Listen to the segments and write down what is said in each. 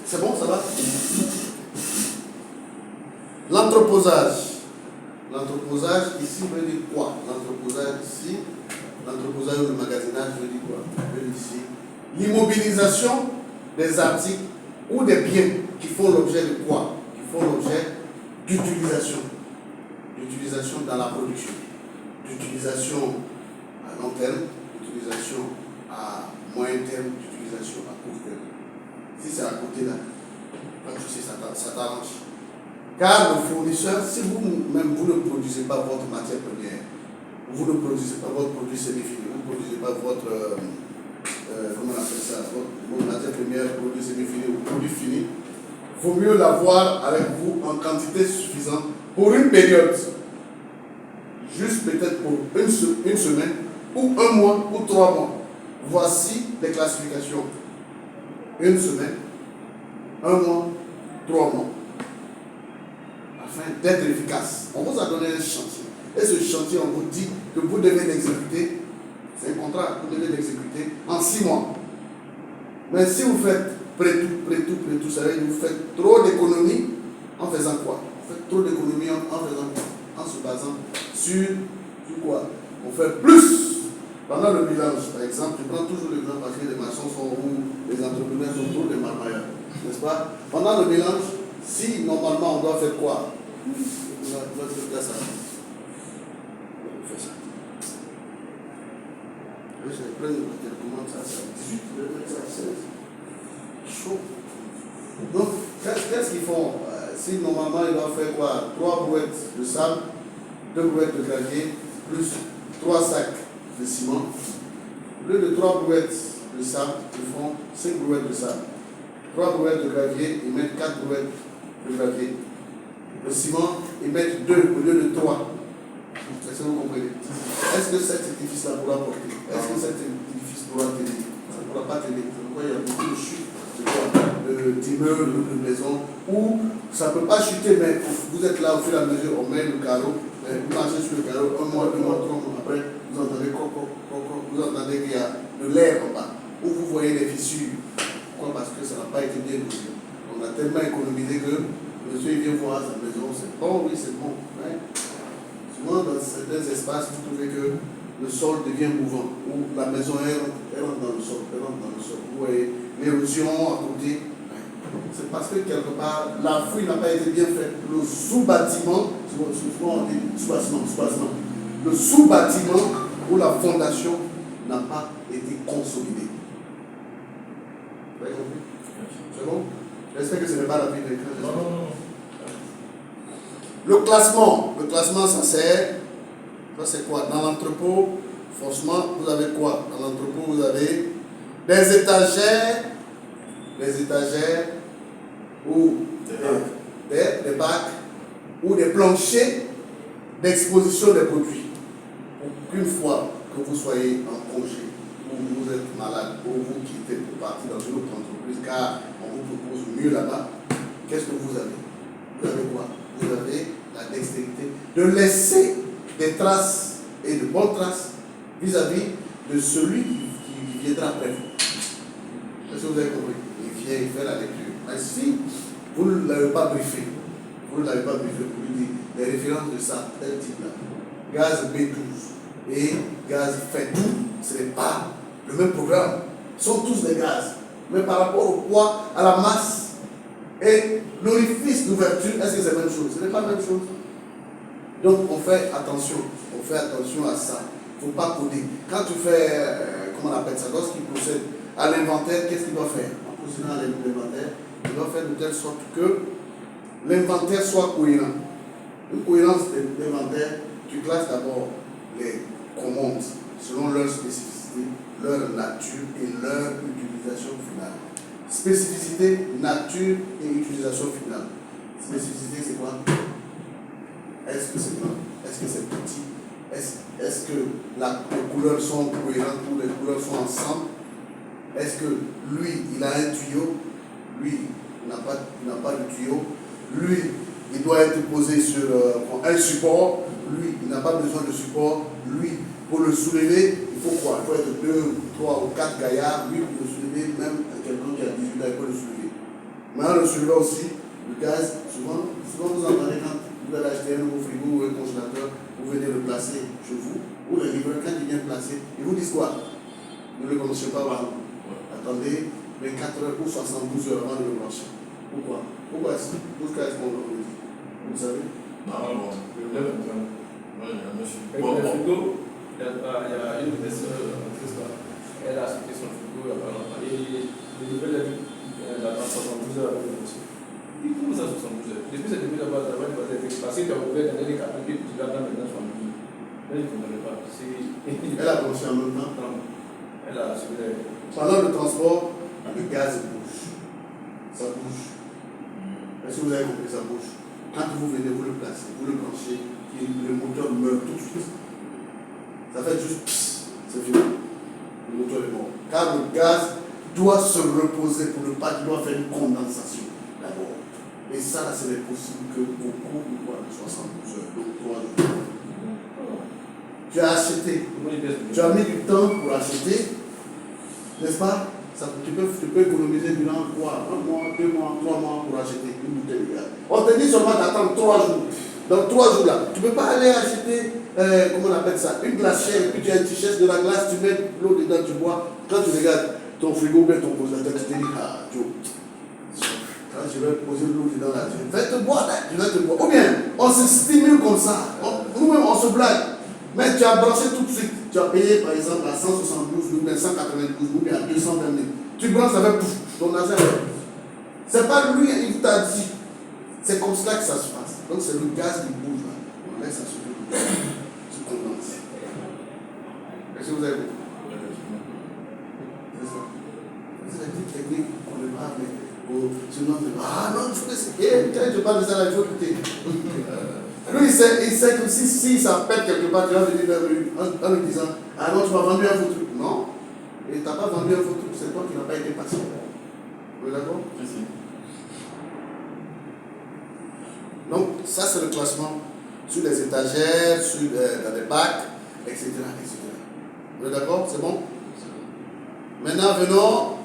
C'est bon, ça va? L'entreposage. L'entreposage ici veut dire quoi? L'entreposage ici, l'entreposage ou le magasinage veut dire quoi? Veut dire ici. L'immobilisation des articles ou des biens qui font l'objet de quoi? Qui font l'objet d'utilisation. D'utilisation dans la production. D'utilisation à long terme, d'utilisation à moyen terme, d'utilisation à court terme. Si c'est à côté là, comme tu sais, ça t'arrange. Car le fournisseur, si vous-même vous ne produisez pas votre matière première, vous ne produisez pas votre produit semi-fini, vous ne produisez pas votre, comment on appelle ça, votre matière première, produit semi-fini ou produit fini, il vaut mieux l'avoir avec vous en quantité suffisante pour une période, juste peut-être pour une semaine, ou un mois, ou 3 mois. Voici les classifications. Une semaine, 1 mois, 3 mois. Afin d'être efficace. On vous a donné un chantier. Et ce chantier, on vous dit que vous devez l'exécuter. C'est un contrat, vous devez l'exécuter en 6 mois. Mais si vous faites près tout, ça veut dire que vous faites trop d'économies en faisant quoi? Vous faites trop d'économies en faisant quoi? En se basant sur quoi? On fait plus. Pendant le mélange, par exemple, je prends toujours l'exemple parce que les maçons sont où les entrepreneurs sont tous des marmailleurs. N'est-ce pas? Pendant le mélange, si normalement on doit faire quoi? On va faire ça. On fait ça. Je vais prendre le télécommande, ça, 18, je vais mettre ça à 16. Chaud. Donc, qu'est-ce qu'ils font? Si normalement ils doivent faire quoi? 3 brouettes de sable, 2 brouettes de gravier, plus 3 sacs de ciment. Au lieu de 3 brouettes de sable, ils font 5 brouettes de sable. 3 brouettes de gravier, ils mettent 4 brouettes de gravier. Le ciment, ils mettent 2 au lieu de 3. Est-ce que vous comprenez? Est-ce que cet édifice-là pourra porter? Est-ce que cet édifice pourra tenir? Ça ne pourra pas tenir. Il y a beaucoup de chutes d'immeubles, de maisons, où ça ne peut pas chuter, mais vous êtes là au fur et à mesure, on met le carreau, vous marchez sur le carreau, 1 mois, 2 mois, 3 mois, après, vous entendez vous entendez qu'il y a de l'air en bas, où vous voyez les fissures. Pourquoi? Parce que ça n'a pas été bien cousu. On a tellement économisé que monsieur il vient voir sa maison, c'est bon, oui, c'est bon. Hein? Souvent, dans certains espaces, vous trouvez que le sol devient mouvant, où la maison rentre dans le sol, Vous voyez l'érosion à côté. C'est parce que quelque part, la fouille n'a pas été bien faite. Le sous-bâtiment, souvent on dit sous-bâtiment. Le sous-bâtiment ou la fondation n'a pas été consolidée. Vous avez compris? C'est bon? J'espère que ce n'est pas la vie d'écran. Non. Le classement, ça sert. Ça c'est quoi? Dans l'entrepôt, forcément, vous avez quoi? Dans l'entrepôt, vous avez des étagères ou des bacs ou des planchers d'exposition des produits. Pour qu'une fois que vous soyez en congé, ou vous êtes malade, ou vous quittez pour partir dans une autre entreprise, car on vous propose mieux là-bas, qu'est-ce que vous avez? Vous avez quoi? Vous avez la dextérité de laisser des traces et de bonnes traces vis-à-vis de celui qui viendra après vous. Est-ce que vous avez compris? Il vient, il fait la lecture. Mais si vous ne l'avez pas briefé, pour lui dire les références de ça, tel type là, gaz B12 et gaz F12, ce n'est pas le même programme. Ils sont tous des gaz. Mais par rapport au poids, à la masse et l'orifice d'ouverture, est-ce que c'est la même chose? Ce n'est pas la même chose. Donc on fait attention à ça. Il ne faut pas coder. Quand tu fais, comment on appelle ça, lorsqu'il procède à l'inventaire, qu'est-ce qu'il doit faire? En procédant à l'inventaire, il doit faire de telle sorte que l'inventaire soit cohérent. Une cohérence d'inventaire, tu classes d'abord les commandes selon leur spécificité, leur nature et leur utilisation finale. Spécificité, nature et utilisation finale. Spécificité, c'est quoi? Est-ce que c'est grand? Est-ce que c'est petit? Est-ce que les couleurs sont cohérentes ou les couleurs sont ensemble? Est-ce que lui, il a un tuyau? Lui, il n'a pas de tuyau. Lui, il doit être posé sur un support. Lui, il n'a pas besoin de support. Lui, pour le soulever, il faut quoi? Il faut être 2, 3 ou 4 gaillards. Lui, pour le soulever, même quelqu'un qui a 18 ans, il peut le soulever. Maintenant, le suivant aussi, le gaz, souvent vous entendez quand vous allez acheter un nouveau frigo ou un congélateur, vous venez le placer chez vous, ou le livreur, quand il vient placer, ils vous disent quoi? Ne le commencez pas avant. Attendez 24 heures ou 72 heures avant de le brancher. Pourquoi? Pourquoi est-ce qu'on le dit? Vous savez? Non, bon. Le frigo, il y a une de mes soeurs, elle a acheté son frigo il y a pas longtemps. Et le livreur a dit elle attend 72 heures avec le monsieur. Il dit comment ça 72 heures? Depuis ce début là-bas, parce que tu as ouvert dans les cartons et tu vas dans maintenant 72. Mais il ne comprenait pas. Elle a branché en même temps. Non. Elle a acheté. Pendant le transport, le gaz bouge. Ça bouge. Est-ce que vous avez compris, ça bouge? Quand vous venez, vous le placez, vous le branchez, le moteur meurt tout de suite. Ça fait juste psst, c'est fini. Le moteur est mort. Car le gaz doit se reposer pour ne pas qu'il doit faire une condensation d'abord. Et ça, là, ce n'est possible que au cours de 72 heures, donc 3 jours. Tu as acheté, tu as mis du temps pour acheter, n'est-ce pas? Tu peux économiser durant 1 mois, 2 mois, 3 mois pour acheter une bouteille de gaz. On te dit seulement d'attendre 3 jours. Dans 3 jours là, tu ne peux pas aller acheter, comment on appelle ça, une glacière, et puis tu as une t-shirt de la glace, tu mets l'eau dedans, tu bois. Quand tu regardes ton frigo ou bien ton congélateur, tu te dis, ah, Joe, quand je vais poser l'eau dedans là, je vais te boire, je vais te boire. Ou bien, on se stimule comme ça, nous-mêmes on se blague. Mais tu as branché tout de suite. Tu as payé par exemple à 172 ou bien 192 ou bien à 220 000. Tu branches avec pouf, ton argent. C'est pas lui, il t'a dit. C'est comme ça que ça se passe. Donc c'est le gaz qui bouge là. On laisse ça se condense. Est-ce que vous avez compris? C'est ça. C'est la petite technique qu'on ne parle pas. Sinon, ah non, il faut essayer. Quand je parle de ça, il faut écouter. Lui, il sait que si ça pète quelque part, tu vas venir vers lui en lui disant, ah non, tu m'as vendu un faux truc. Non. Et tu n'as pas vendu un faux truc, c'est toi qui n'as pas été patient. Vous êtes d'accord? Oui. Donc, ça, c'est le classement sur les étagères, dans les bacs, etc. Vous êtes d'accord? C'est bon? Maintenant, venons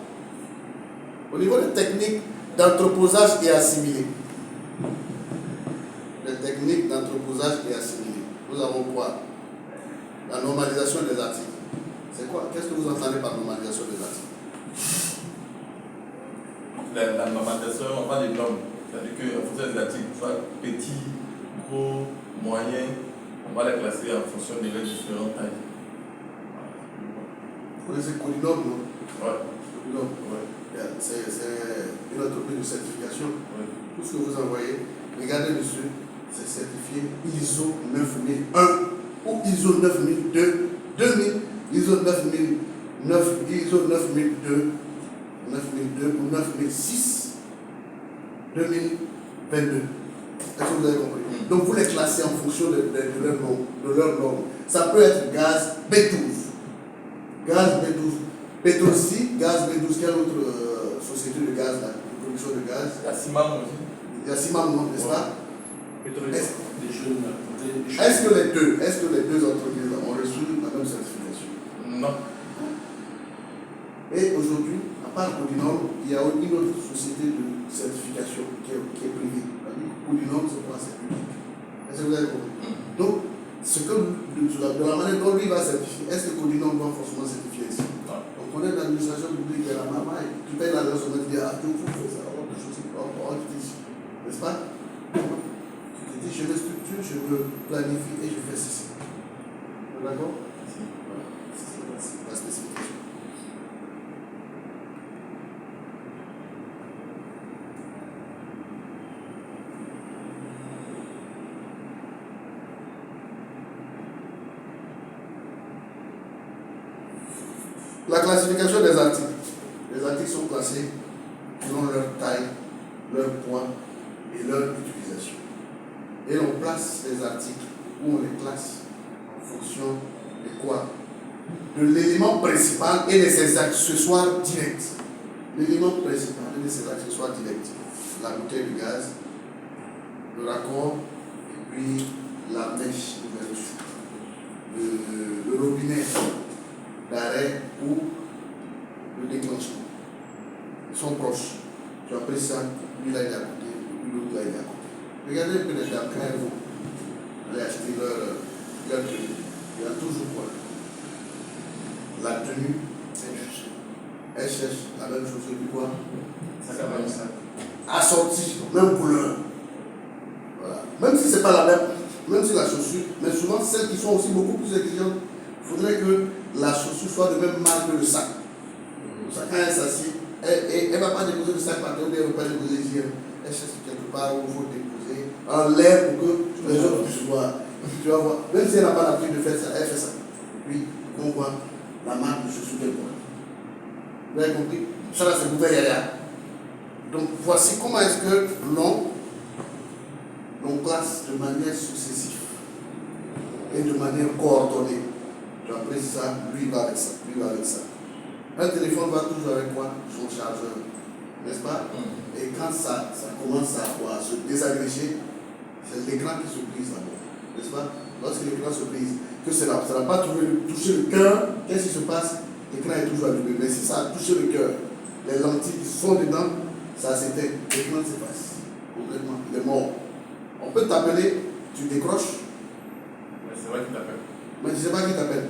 au niveau des techniques d'entreposage et assimilé. Les techniques d'entreposage et assimilé. Nous avons quoi? La normalisation des articles. C'est quoi? Qu'est-ce que vous entendez par normalisation des articles? La normalisation, on va les normes. C'est-à-dire qu'en fonction des articles, soit petit, gros, moyen, on va les classer en fonction de leurs différentes tailles. Vous connaissez Codinum, non? Ouais. Codinum, ouais. C'est une entreprise de certification. Ouais. Tout ce que vous envoyez, regardez dessus, c'est certifié ISO 9001 ou ISO 9002, 2000, ISO 9009, ISO 9002, 9002 ou 9006, 2022. Est-ce que vous avez compris? Donc vous les classez en fonction de leur norme. Ça peut être gaz B12, gaz B12, Petrosi, gaz B12, quelle autre société de gaz là, de production de gaz? La Simam aussi. Il y a Simam, non, n'est-ce pas? Est-ce Est-ce que les deux entreprises ont reçu la même certification? Non. Et aujourd'hui, à part Codinum, il y a une autre société de certification qui est privée. Codinum, c'est quoi? C'est public. Est-ce que vous avez compris? Donc, de la manière dont lui va certifier, est-ce que Codinum doit forcément certifier ici? On connaît l'administration publique et la maman, tu payes l'adresse, on va te dire, ah, tu fais ça, on va te choisir, n'est-ce pas? Tu te dis, je me structure, je me planifie et je fais ceci. D'accord? Voilà, c'est la spécification. La classification des articles. Les articles sont classés selon leur taille, leur poids et leur utilisation. Et on place les articles où on les classe en fonction de quoi? De l'élément principal et de ses accessoires directs. L'élément principal et de ses accessoires directs. La bouteille de gaz, le raccord, et puis la mèche d'ouverture. Le robinet d'arrêt ou le déclenchement. Ils sont proches. tu as pris ça, lui là il est à côté, lui l'autre là il est à côté. Regardez un peu les dames quand elles vont aller acheter leur tenue. Il y a toujours quoi? La tenue, elle cherche la même chose que quoi? Ça va comme ça. Assortie, même couleur. Voilà. Même si c'est pas la même si la chaussure, mais souvent celles qui sont aussi beaucoup plus exigeantes, il faudrait que la chaussure soit de même marque que le sac. Ça, quand elle s'assied, elle ne va pas déposer le sac par terre, elle ne va pas déposer les yeux. Elle cherche quelque part où il faut déposer en l'air pour que les autres puissent voir. Tu vas voir, même si elle n'a pas l'habitude de faire ça, elle fait ça. Puis on voit la marque de chaussure qu'elle porte. Vous avez compris? Ça là c'est pour faire yaya. Donc voici comment est-ce que l'on classe de manière successive et de manière coordonnée. Tu as pris ça, lui va avec ça, lui va avec ça. Un téléphone va toujours avec quoi? Son chargeur, n'est-ce pas? Et quand ça commence à se désagréger, c'est l'écran qui se brise d'abord, n'est-ce pas? Lorsque l'écran se brise, que ça n'a pas touché le cœur, qu'est-ce qui se passe? L'écran est toujours allumé. Mais si ça a touché le cœur, les lentilles qui sont dedans, ça s'éteint, l'écran s'efface complètement, il est mort. On peut t'appeler, tu décroches. Mais c'est vrai qu'il t'appelle. Mais je ne sais pas qui t'appelle.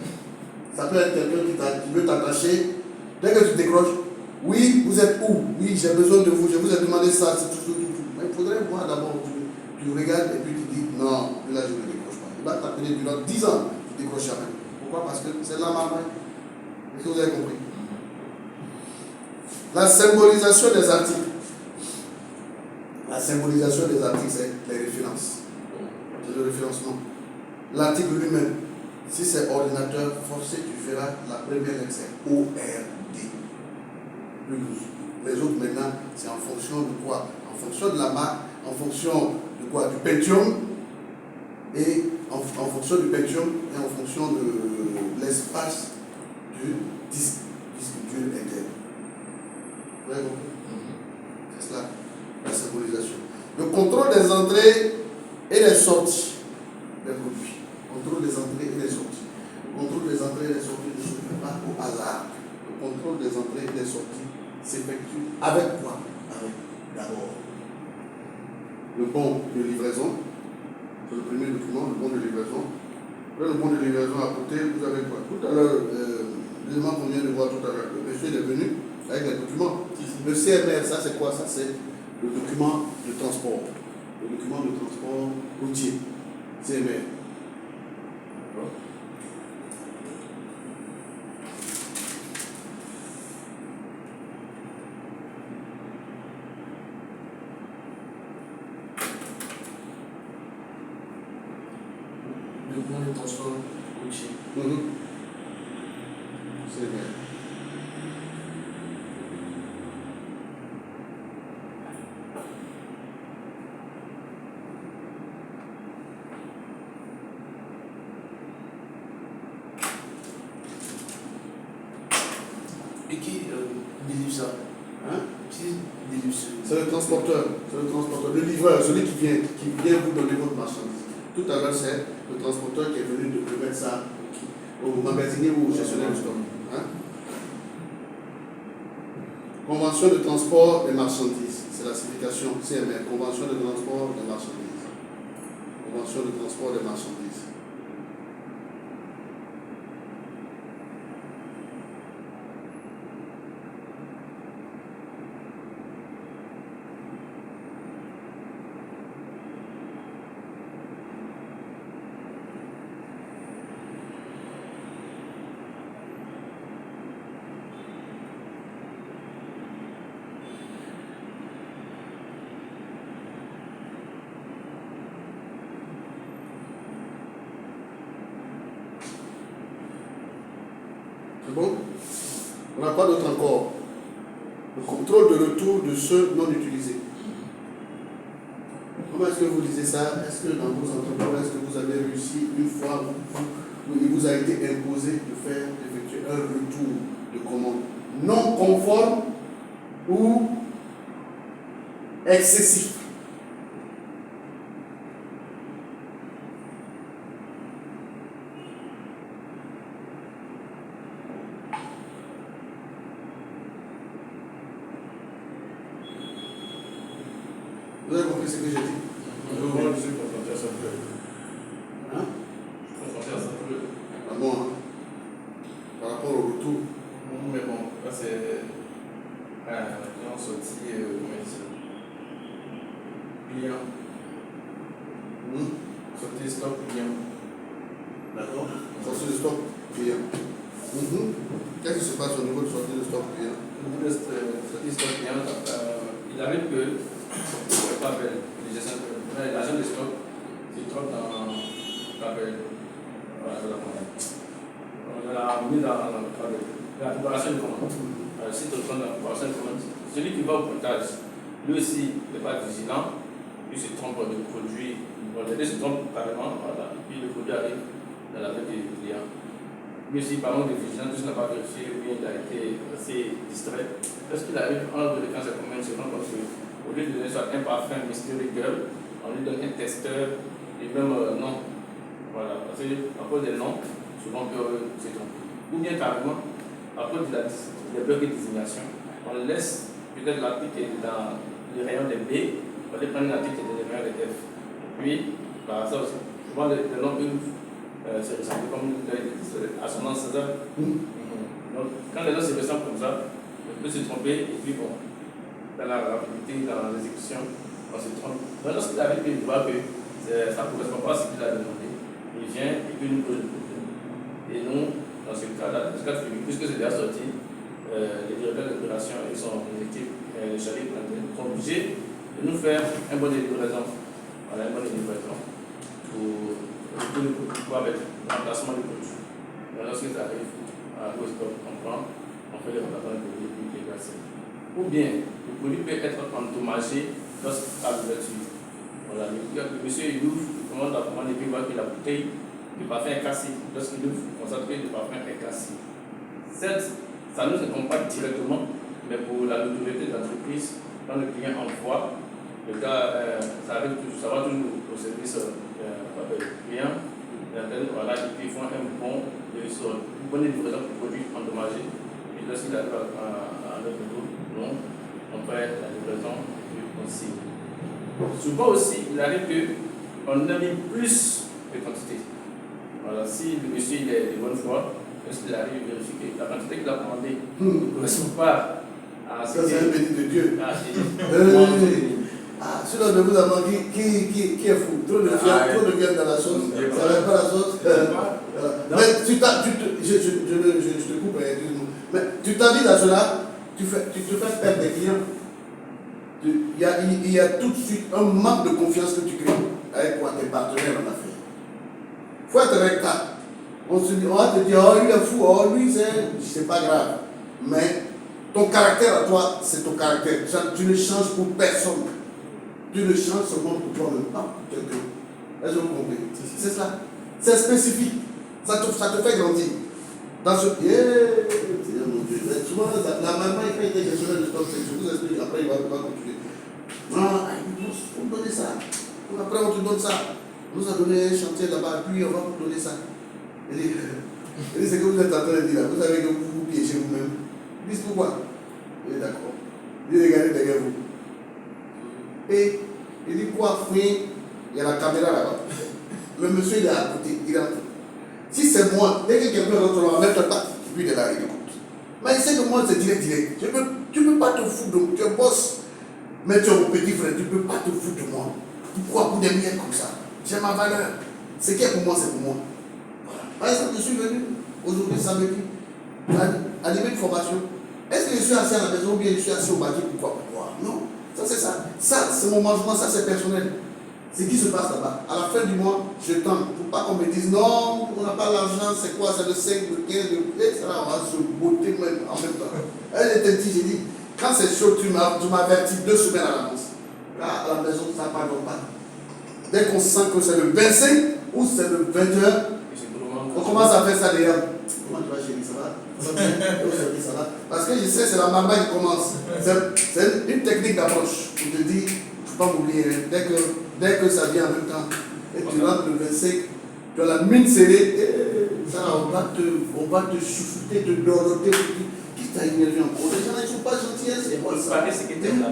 Ça peut être quelqu'un qui veut t'attacher. Dès que tu décroches, oui, vous êtes où? Oui, j'ai besoin de vous, je vous ai demandé ça, c'est tout. Mais il faudrait voir d'abord, tu regardes et puis tu dis, non, là je ne décroche pas. Il va t'appeler durant 10 ans, tu ne décroches jamais. Pourquoi? Parce que c'est là ma main. Est-ce que vous avez compris? La symbolisation des articles. La symbolisation des articles, c'est les références. C'est le référencement. L'article lui-même, si c'est ordinateur forcé, tu feras la première lettre, c'est ORD. Les autres maintenant, c'est en fonction de quoi? En fonction de la marque, en fonction de quoi? Du Pentium, et en fonction du Pentium et en fonction de l'espace du disque dur interne. Vous avez compris? C'est cela, la symbolisation. Le contrôle des entrées et des sorties des produits. Contrôle des entrées et des sorties. Le contrôle des entrées et des sorties ne se fait pas au hasard. Le contrôle des entrées et des sorties s'effectue avec quoi? Avec d'abord le bon de livraison. C'est le premier document, le bon de livraison. Là, le bon de livraison à côté, vous avez quoi? Tout à l'heure, l'élément qu'on vient de voir tout à l'heure, le monsieur est venu avec les documents. Le CMR, ça c'est quoi? Ça c'est le document de transport. Le document de transport routier. CMR. Le document de transport routier. CMR. Et qui délivre ça? Hein? Qui délivre ça? C'est le transporteur, le livreur, celui qui vient vous donner votre marchandise. Tout à l'heure, c'est le transporteur qui est venu de mettre ça au magasinier ou au gestionnaire du stock. Hein? Convention de transport des marchandises, c'est la signification CMR, convention de transport des marchandises. Convention de transport des marchandises. C'est bon? On n'a pas d'autre encore. Le contrôle de retour de ceux non utilisés. Comment est-ce que vous lisez ça? Est-ce que dans vos entreprises, est-ce que vous avez réussi une fois où il vous a été imposé d'effectuer un retour de commande non conforme ou excessif? Vous avez compris ce que j'ai dit? Je suis confronté à ça. Hein? Confronté à ça. Ah bon, hein? Par rapport au retour. Mais bon, là c'est on sorti comment il dit client. Sorti stock client. D'accord. Sortie de stock client. Qu'est-ce qui se passe au niveau de sortie de stock client? Au niveau de sortie stock client, il arrive que le label, l'agent de stock se trompe dans le label. On l'a mis dans la préparation de commande. Si tu prends la préparation de commande, celui qui va au pointage, lui aussi n'est pas vigilant, il se trompe de produit, il se trompe carrément, voilà, et puis le produit arrive dans la tête du client. Lui aussi, par manque de vigilance, il n'a pas vérifié, lui il a été assez distrait. Lorsqu'il arrive en de quand c'est combien de secondes, parce qu'au lieu de donner soit un parfum Mystery Girl, on lui donne un testeur et même non. Voilà, parce qu'à cause des noms, souvent on peut se tromper. Ou bien carrément, à cause des blocs de désignation, on laisse peut-être l'article dans le rayon des B, on va prendre l'article dans le rayon des F. Puis, par ça aussi, souvent le nom se ressemble comme assonance César. Donc, quand les noms se ressemblent comme ça, on peut se tromper et puis bon, dans la rapidité, dans l'exécution, on se trompe. Donc, lorsqu'il arrive, il voit que ça ne correspond pas à ce qu'il a demandé. Il vient et puis nous pose le problème. Et nous, dans ce cas-là, puisque c'est déjà sorti, les directeurs d'opération et son équipe, les chargés sont obligés de nous faire un bon de livraison. Voilà, un bon de livraison pour avec l'emplacement du produit. Donc, lorsque ça arrive au stock, on prend, on fait le remplacement du produit et puis les verser. Ou bien, le produit peut être endommagé lorsqu'à l'ouverture. Voilà, le monsieur il ouvre, il commande la commande et puis il voit que la bouteille du parfum est cassée. Lorsqu'il ouvre, il constate que le parfum est cassé. Certes, ça ne nous incombe pas directement, mais pour la notoriété de l'entreprise, quand le client envoie, le gars, ça va toujours au service client, voilà, et puis ils font une bonne livraison pour produit endommagé. Et lorsqu'il arrive à notre niveau, on fait la livraison et puis on signe. Souvent aussi, il arrive qu'on a mis plus de quantité. Voilà, si le monsieur il est de bonne foi, lorsqu'il arrive, il vérifie que la quantité qu'il a commandée ne correspond pas à ce Ça, c'est un béni de Dieu. Sinon, de vous avoir qui est fou. Trop de viande dans la sauce. Ça ne va pas la sauce. Mais je te coupe, excuse-moi. Mais tu t'habilles à cela, tu te fais perdre des clients. Il y a tout de suite un manque de confiance que tu crées avec tes partenaires en affaires. Il faut être rectable. On va te dire, oh, il est fou, oh, lui, c'est pas grave. Mais ton caractère à toi, c'est ton caractère. Tu ne changes pour personne. Tu ne changes seulement pour toi-même, pas pour quelqu'un. Est-ce que vous comprenez? C'est ça. C'est spécifique. Ça te fait grandir. Dans ce mon Dieu. Souvent, la maman, quand il était gestionnaire de stock, je vous explique, après il va continuer. Non, il faut me donner ça. Après, on te donne ça. On nous a donné un chantier là-bas, puis on va vous donner ça. Il dit, c'est que vous êtes en train de dire là. Vous savez que vous vous piégez vous-même. Il dit, pourquoi? Il est d'accord. Il est regardé derrière vous. Et il dit quoi? Oui, il y a la caméra là-bas. Le monsieur il est à côté, il est en train. Si c'est moi, dès que quelqu'un rentre là, mettre pas, puis il est là, il écoute. Mais il sait que moi c'est direct. Tu ne peux pas te foutre de moi. Tu es boss. Mais tu es mon petit frère, tu ne peux pas te foutre de moi. Pourquoi pour des miens comme ça? J'ai ma valeur. Ce qui est pour moi, c'est pour moi. Voilà. Par exemple, je suis venu aujourd'hui samedi animer une formation. Est-ce que je suis assis à la maison ou bien je suis assis au bâtiment? Pourquoi? Non. Ça, c'est ça. Ça, c'est mon mangement, ça, c'est personnel. C'est ce qui se passe là-bas. À la fin du mois, je tente. Il ne faut pas qu'on me dise non, on n'a pas l'argent, c'est quoi? C'est le 5, le 15, etc. On va se botter même en même temps. Elle était dit, j'ai dit, quand c'est chaud, tu m'avertis 2 semaines à l'avance. Là, à la maison, ça ne pardonne pas. Dès qu'on sent que c'est le 25 ou c'est le 21, on commence à faire ça déjà. Comment tu vas, chérie? Ça va? Ça va? Parce que je sais, c'est la maman qui commence. C'est une technique d'approche. On te dit, il ne faut pas m'oublier. Dès que ça vient en même temps, et tu rentres le 25, tu as la mine serrée, et ça, on va te souffler, te dorloter. qui t'a énervé encore? Les gens ne sont pas gentils, c'est quoi ça? C'est que tu aimes là.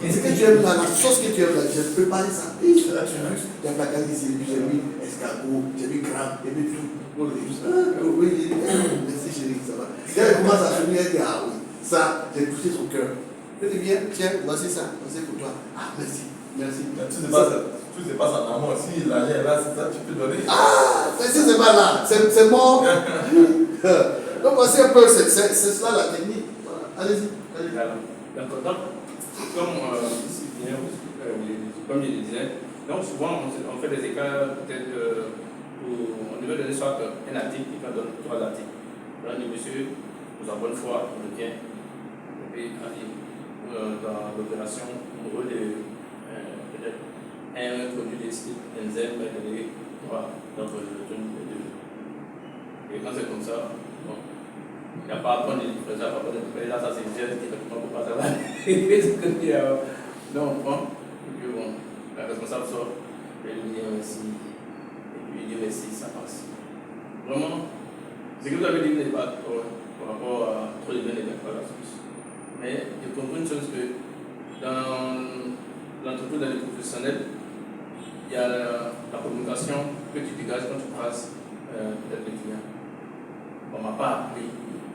Ce que tu aimes là, la sauce que tu aimes là, j'ai préparé ça. Et là, tu as vu, il y a placard ici, j'ai mis escargot, j'ai mis crabe, j'ai mis tout. Oui, merci chérie, ça va. Quand elle commence à finir, elle dit, ah oui, ça, j'ai touché son cœur. Je dis, viens, tiens, voici ça, voici pour toi. Ah, merci, merci. Tu ne sais pas ça en amont. Si l'argent est là, c'est ça, tu peux donner. Ah, mais si c'est pas là, c'est mort. Donc voici un peu, c'est cela la technique. Voilà. Allez-y. Donc, comme je le disais, donc souvent on fait des écarts peut-être au niveau de l'histoire un article, il va donner 3 articles. Là, on dit, monsieur, vous avez bonne foi, on le tient. Et puis, dans l'opération, au niveau de peut-être un produit de style enzyme, voilà, donc je le tourne les 2. Et quand c'est comme ça, bon, il n'y a pas à prendre les livraisons, il n'y a pas à prendre les livraisons, là ça c'est déjà directement pour pas savoir. Donc on prend, et puis bon, la responsable sort, elle lui dit merci, et puis il dit merci, ça passe. Vraiment, ce que vous avez dit n'est pas trop par rapport à trop de bien et pas la source. Mais je comprends une chose que dans l'entreprise, dans les professionnels, il y a la communication que tu dégages quand tu passes peut-être les clients. On ne m'a pas appris.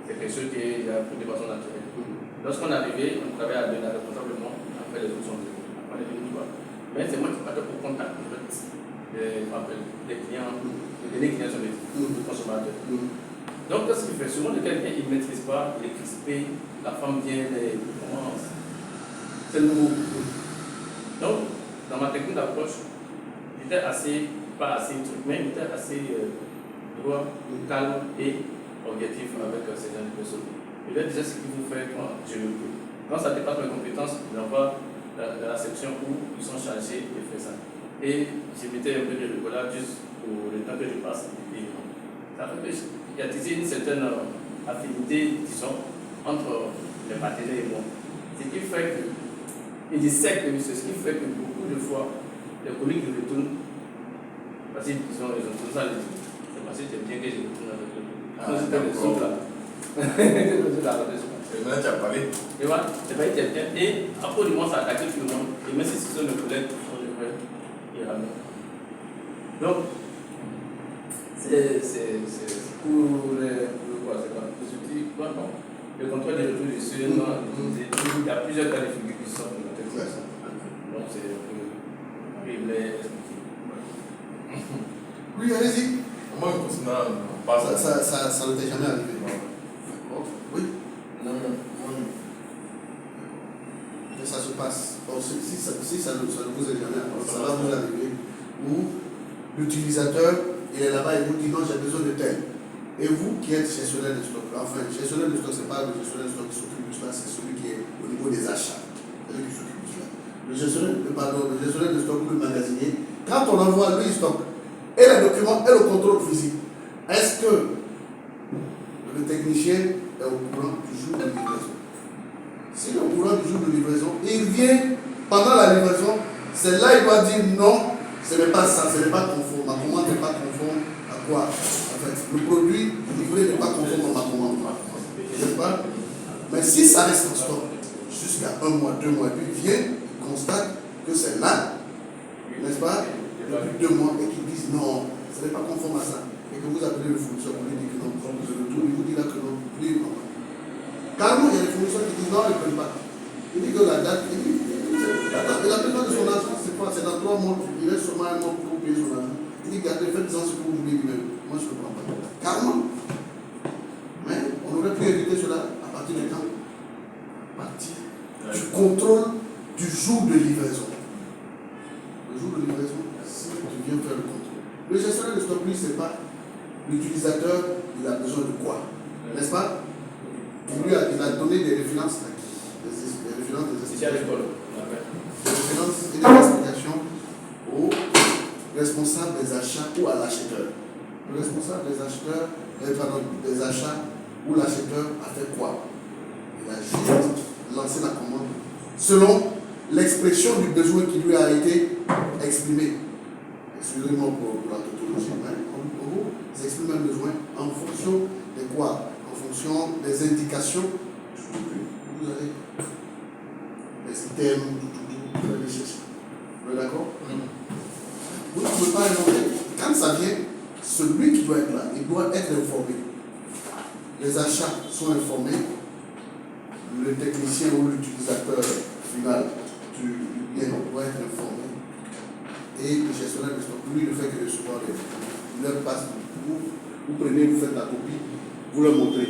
C'est quelque chose qui est appris de façon naturelle. Lorsqu'on est arrivé, on travaille à deux, responsablement, après les autres sont venus. Après les deux, mais c'est moi qui partais pour contact direct des clients, les clients sont les consommateurs. Donc, qu'est-ce qu'il fait? Souvent, quelqu'un il ne maîtrise pas, il est crispé, la femme vient, elle commence. C'est nouveau. Donc, dans ma technique d'approche, j'étais assez, pas assez truc, mais j'étais assez droit, calme et objectif avec ces gens de personnes. Je leur disais ce qu'il faut faire quand je le peux. Quand ça dépasse mes compétences, je l'envoie dans la section où ils sont chargés de faire ça. Et je mettais un peu de rigolade juste pour le temps que je passe. Et ça fait qu'il y a une certaine affinité, disons, entre les partenaires et moi. Ce qui fait que, et je sais que c'est ce qui fait que beaucoup de fois, les collègues me retournent, parce qu'ils ont tout ça, c'est parce que c'est bien que je retourne avec eux. C'était le son là. Et maintenant, tu as parlé. Et voilà, c'est pas quelqu'un. Et après, du moins, ça attaque tout le monde. Et même si ce sont mes collègues qui font le vrai, ils ramènent. Donc, c'est pour les outils, le contrôle des retours des sujets, il y a plusieurs cas de figure qui sortent de la tête. Donc, c'est un peu. Il est expliqué. Oui, allez-y. Moi, je continue à Ça ne t'est jamais arrivé. Oui. Non. Mais ça se passe. Bon, si ça ne vous est jamais arrivé, ça va vous arriver. Où l'utilisateur, il est là-bas et vous dit non, j'ai besoin de tel. Et vous qui êtes gestionnaire de stock, enfin, gestionnaire de stock, ce n'est pas le gestionnaire de stock qui s'occupe de cela, c'est celui qui est au niveau des achats. C'est lui qui s'occupe de cela. Le gestionnaire de stock ou le magasinier, quand on envoie lui stock, et les documents et le contrôle physique, est-ce que le technicien est au courant du jour de livraison? S'il est au courant du jour de livraison, il vient pendant la livraison, c'est là qu'il doit dire non, ce n'est pas ça, ce n'est pas conforme. Ma commande n'est pas conforme à quoi? En fait, le produit livré n'est pas conforme à ma commande. N'est-ce pas? Mais si ça reste en stock jusqu'à 1 mois, 2 mois, puis il vient, il constate que c'est là, n'est-ce pas? Depuis 2 mois, et qu'ils disent non, ce n'est pas conforme à ça. Et que vous appelez le fournisseur, vous lui dites que non, vous avez le tour, il vous dit là que non, plus non. Carrément, il y a des fournisseurs qui disent non, ils ne prennent pas. Il dit que la date, il a besoin de son argent, c'est dans 3 mois, il reste seulement 1 mois pour payer son argent. Il dit gardez, faites-en ce que vous voulez lui-même. Moi, je ne comprends pas. Carrément. Mais on aurait pu éviter cela à partir du temps. À partir du contrôle du jour de livraison. Le jour de livraison, si tu viens faire le contrôle. Le gestionnaire de stock, lui, c'est pas l'utilisateur, il a besoin de quoi? N'est-ce pas? Il a donné des références à qui? Des références des explications. Des références et des explications au responsable des achats ou à l'acheteur. Le responsable des acheteurs, des achats ou l'acheteur a fait quoi? Il a juste lancé la commande selon l'expression du besoin qui lui a été exprimé. Excusez-moi pour la tautologie, mais on exprime un besoin en fonction de quoi? En en fonction des indications, vous allez les items, vous allez chercher. Vous êtes d'accord? Vous ne pouvez pas inventer. Quand ça vient, celui qui doit être là, il doit être informé. Les achats sont informés. Le technicien ou l'utilisateur final du bien doit être informé. Et le gestionnaire de stock, lui, ne fait que recevoir il leur passe. Vous prenez, vous faites la copie, vous leur montrez,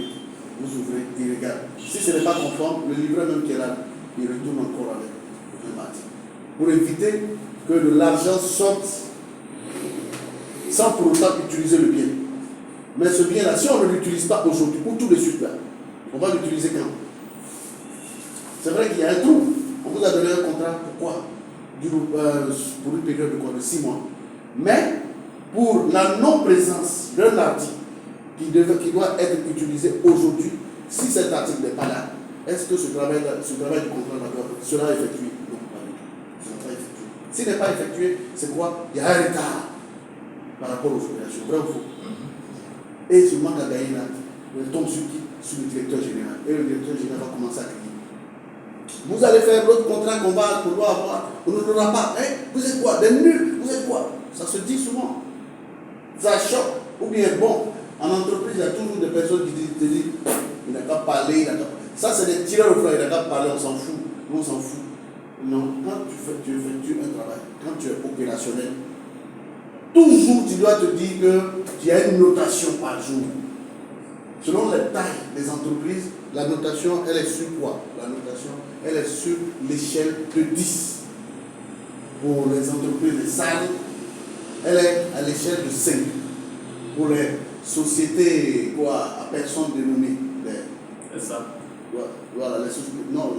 vous ouvrez, il regarde. Si ce n'est pas conforme, le livreur même qui est là, il retourne encore avec le mat. Pour éviter que de l'argent sorte sans pour autant utiliser le bien. Mais ce bien-là, si on ne l'utilise pas aujourd'hui, ou tout de suite là, on va l'utiliser quand? C'est vrai qu'il y a un trou. On vous a donné un contrat, pourquoi? Pour une période de quoi? De 6 mois. Mais pour la non-présence d'un article qui doit être utilisé aujourd'hui, si cet article n'est pas là, est-ce que ce travail du contrat sera effectué? Non, pas du tout. Ce n'est pas effectué. S'il n'est pas effectué, c'est quoi? Il y a un retard par rapport aux opérations. Vrai ou faux? Et ce manque à gagner là, on tombe sur qui? Sur le directeur général. Et le directeur général va commencer à crier. Vous allez faire l'autre contrat qu'on doit avoir, on ne l'aura pas. Hein? Vous êtes quoi? Des nuls? Vous êtes quoi? Ça se dit souvent. Ça choque. Ou bien, bon, en entreprise, il y a toujours des personnes qui disent il n'a qu'à parler, il n'a qu'à... Ça, c'est des tireurs au flanc, il n'a qu'à parler, on s'en fout. Nous, on s'en fout. Non, quand tu effectues un travail, quand tu es opérationnel, toujours tu dois te dire que tu as une notation par jour. Selon les tailles des entreprises, la notation, elle est sur quoi? La notation, elle est sur l'échelle de 10. Pour les entreprises de salles, elle est à l'échelle de 5. Pour les sociétés à personnes dénommées, C'est ça. Voilà, les sociétés, non,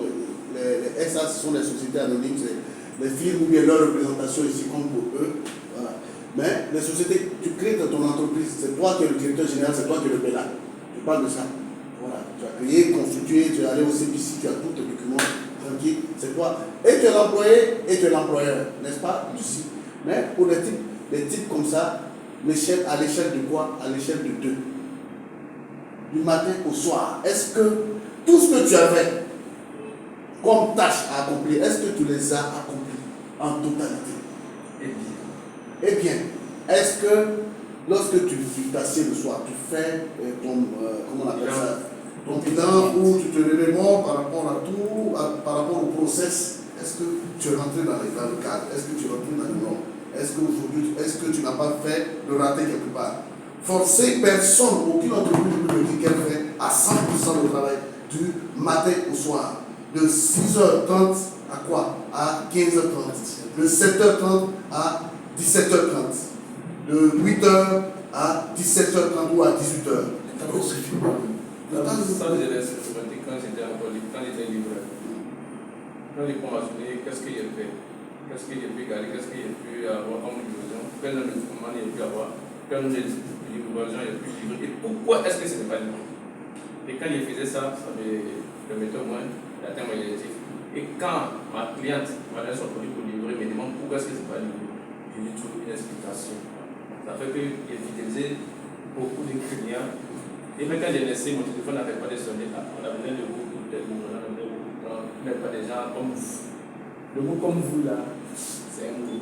les SA, ce sont les sociétés anonymes, c'est les firmes ou bien leur représentation ici comme pour eux. Voilà. Mais les sociétés, tu crées ton entreprise, c'est toi qui es le directeur général, c'est toi qui es le pénal. Je parle de ça. Voilà. Tu as créé, constitué, tu es allé au CPC, tu as tous tes documents, tranquille, c'est toi. Et tu es l'employé et tu es l'employeur, n'est-ce pas? Mais pour des types comme ça, à l'échelle de quoi? À l'échelle de 2. Du matin au soir. Est-ce que tout ce que tu avais comme tâche à accomplir, est-ce que tu les as accomplis en totalité? Eh bien, est-ce que lorsque tu t'assieds le soir, tu fais comment on appelle ça? Ton bilan où tu te remémores par rapport à tout, par rapport au process, est-ce que tu es rentré dans le cadre? Est-ce que tu retournes dans le normes? Est-ce que tu n'as pas fait le raté quelque part? Forcer personne, aucune entreprise ne peut dire qu'elle fait à 100% le travail du matin au soir. De 6h30 à quoi? À 15h30. De 7h30 à 17h30. De 8h à 17h30 ou à 18h. C'est fini. Ça, je l'ai expérimenté quand j'étais livreur. Quand les conventionnés, qu'est-ce qu'il a fait? Qu'est-ce qu'il a pu garder? Qu'est-ce qu'il a pu avoir comme livraison? Quel nombre de commandes il a pu avoir? Quel nombre de livraisons il a pu livrer? Et pourquoi est-ce que ce n'est pas livré? Et quand il faisait ça, ça me permettait au moins d'atteindre mon objectif. Et quand ma cliente m'a donné son produit pour livrer, me demande pourquoi est-ce que ce n'est pas livré, je lui trouve une explication. Ça fait qu'il fidélisait beaucoup de clients. Et même quand j'ai laissé, mon téléphone n'avait pas de sonner. On a besoin de vous, peut-être vous, on a besoin de vous, mais pas des gens comme vous. Le mot comme vous là, c'est un mot.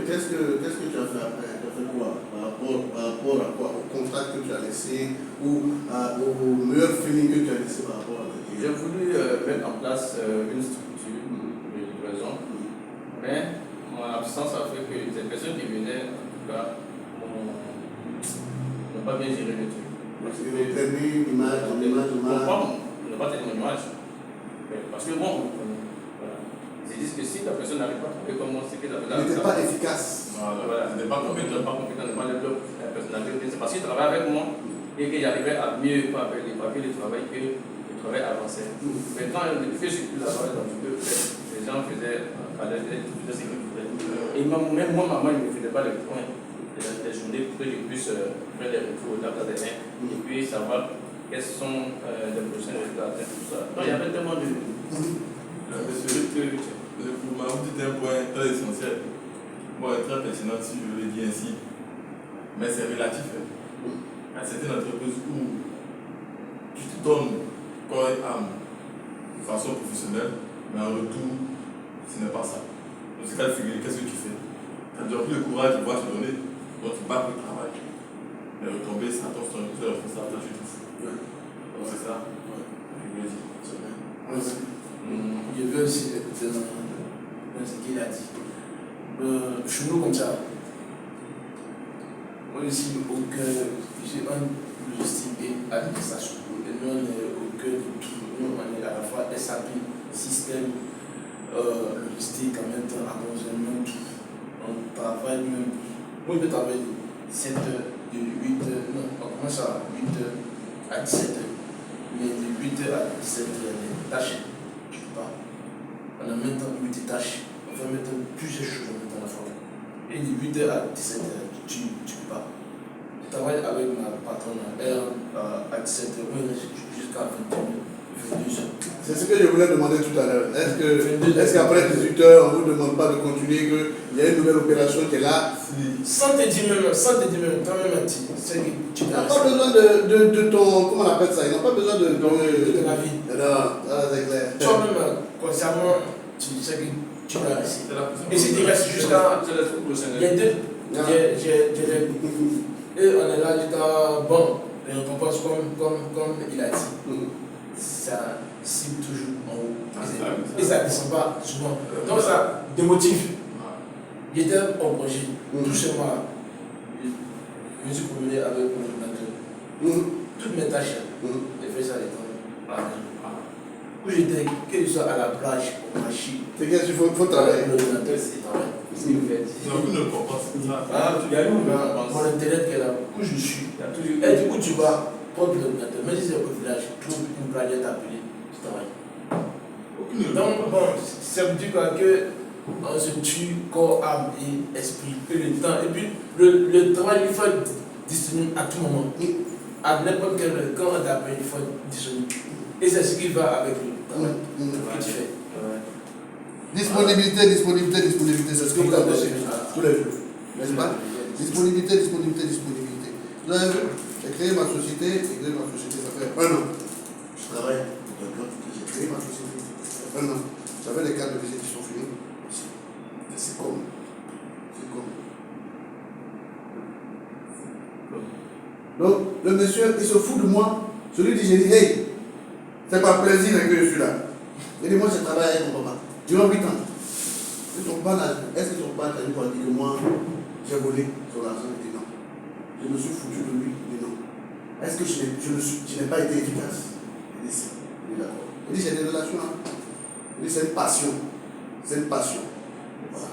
Qu'est-ce que tu as fait après? Tu as fait quoi? Par rapport à quoi? Au contact que tu as laissé ou au meilleur feeling que tu as laissé par rapport à la J'ai voulu mettre en place une structure de livraison, mais mon absence a fait que les personnes qui venaient, en tout cas, n'ont pas bien géré le truc. Parce que vous tenez une image, On n'a pas tenu mon image. Parce que bon, voilà. Ils disent que si la personne n'arrive pas à trouver comment c'est que la personne n'était pas efficace. Voilà, elle n'est pas compétente, la personnalité. C'est parce qu'il travaille avec moi et qu'il arrivait à mieux pas avec les papiers de travail que le travail avançait. Mais quand il fait circuler la parole, les gens faisaient de sécurité. Et même moi, maman, il ne me faisait pas les points des journées pour que je puisse faire les retours au table des mains et puis savoir quels sont les prochains résultats, tout ça. Donc il y avait tellement de... Pour moi, vous dites un point très essentiel, bon, très pertinent si je le dis ainsi, mais c'est relatif. À certaines entreprises où donnes corps et âme de façon professionnelle, mais en retour, ce n'est pas ça. Dans ce cas de figure, qu'est-ce que tu fais? Tu as déjà pris le courage de pouvoir te donner, donc tu bats pour le travail. Mais retomber, c'est à ton responsabilité, tu te fous. Donc c'est ça. Je veux dire. Je veux aussi dans ce qu'il a dit. Je suis comme ça. Moi, je suis au cœur, j'ai un logistique et administration. Et nous, on est au cœur de tout. Nous, on est à la fois SAP, système, logistique, en même temps, approvisionnement, tout. On travaille même. Moi, je peux travailler de 7 heures, de 8 heures, non, on commence à 8 heures à 17 heures. Mais de 8 heures à 17 heures, il y a des tâches. Tu ne peux pas. On a maintenant multitâches. On fait maintenant plusieurs choses en même temps à la fois. Et de 8 heures à 17 heures, tu ne peux pas. Je travaille avec ma patronne à 17 heures, oui, jusqu'à 22 heures. C'est ce que je voulais demander tout à l'heure. Est-ce qu'après 18 heures, on ne vous demande pas de continuer, qu'il y a une nouvelle opération qui est là? Sans te dire même, toi-même, tu n'as pas besoin de ton, comment on appelle ça? Il n'a pas besoin de ta vie. Non, c'est clair. Toi-même, consciemment, tu sais que tu vas rester. Et si tu restes jusqu'à. Il y a deux. Et on est là jusqu'à. Bon, les récompenses, comme il a dit, ça cible toujours en haut. Et ça ne descend pas souvent. Donc ça démotive. J'étais au projet, tout chez moi. Je me suis promené avec mon ordinateur. Toutes mes tâches, j'ai fait ça les temps à la maison. Où j'étais, que je sois à la plage, au marché. C'est qu'est-ce qu'il faut travailler. L'ordinateur, c'est travail. C'est ce qu'il fait. C'est aucune récompense. Il y a eu mon internet qui est là, où je suis. Et du coup, tu vas prendre l'ordinateur. Même si c'est au village, tu trouves une planète appelée, tu travailles. Donc, bon, ça veut dire quoi que on se tue corps, âme et esprit, et le temps. Et puis, le travail, il faut être disponible à tout moment. À n'importe quel moment, quand on t'appelle, il faut être disponible. Et c'est ce qui va avec le travail que tu fais. Disponibilité, c'est ce que vous avez tous les jours. N'est-ce pas? Disponibilité. Vous avez vu? J'ai créé ma société, ça fait 1 an. Je travaille dans le bloc que j'ai créé ma société. Ça fait 1 an. J'avais des cartes de visite qui sont finies. C'est comme. Donc, le monsieur, il se fout de moi. Je lui dis, j'ai dit, hey, c'est par plaisir que je suis là. Il dit, moi, je travaille avec mon papa. Durant 8 ans. Est-ce que ton papa a dit que moi, j'ai volé son argent? Il dit non. Je me suis foutu de lui. Il dit non. Est-ce que je n'ai pas été efficace? Il dit si. Il dit d'accord. Il dit, j'ai des relations. Il dit, c'est une passion. Voilà.